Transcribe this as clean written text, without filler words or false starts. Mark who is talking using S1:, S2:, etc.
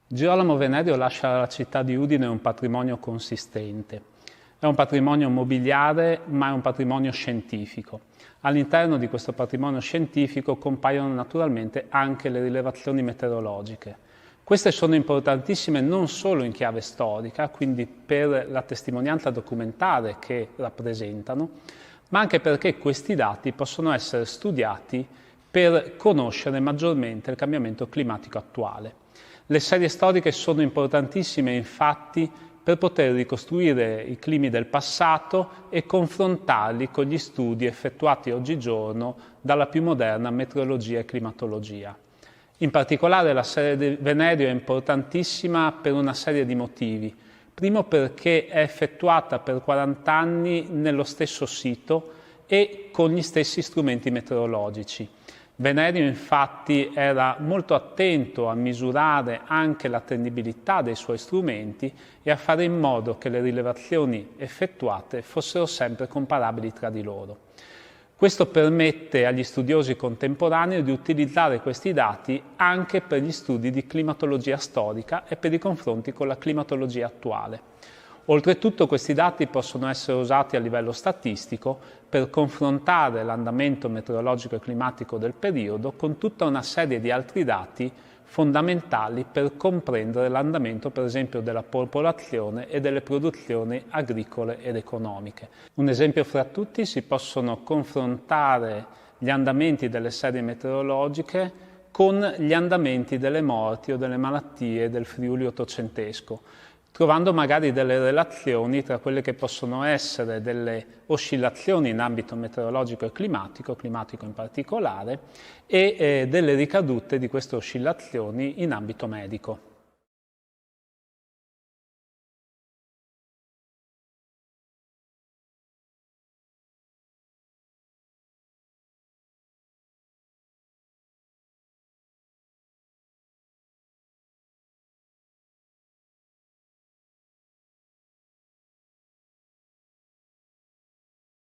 S1: Girolamo Venerio lascia alla città di Udine un patrimonio consistente. È un patrimonio mobiliare, ma è un patrimonio scientifico. All'interno di questo patrimonio scientifico compaiono naturalmente anche le rilevazioni meteorologiche. Queste sono importantissime non solo in chiave storica, quindi per la testimonianza documentare che rappresentano, ma anche perché questi dati possono essere studiati per conoscere maggiormente il cambiamento climatico attuale. Le serie storiche sono importantissime infatti per poter ricostruire i climi del passato e confrontarli con gli studi effettuati oggigiorno dalla più moderna meteorologia e climatologia. In particolare la serie di Venerio è importantissima per una serie di motivi. Primo perché è effettuata per 40 anni nello stesso sito e con gli stessi strumenti meteorologici. Venerio infatti era molto attento a misurare anche l'attendibilità dei suoi strumenti e a fare in modo che le rilevazioni effettuate fossero sempre comparabili tra di loro. Questo permette agli studiosi contemporanei di utilizzare questi dati anche per gli studi di climatologia storica e per i confronti con la climatologia attuale. Oltretutto questi dati possono essere usati a livello statistico per confrontare l'andamento meteorologico e climatico del periodo con tutta una serie di altri dati fondamentali per comprendere l'andamento, per esempio, della popolazione e delle produzioni agricole ed economiche. Un esempio fra tutti: si possono confrontare gli andamenti delle serie meteorologiche con gli andamenti delle morti o delle malattie del Friuli ottocentesco, trovando magari delle relazioni tra quelle che possono essere delle oscillazioni in ambito meteorologico e climatico in particolare, e delle ricadute di queste oscillazioni in ambito medico.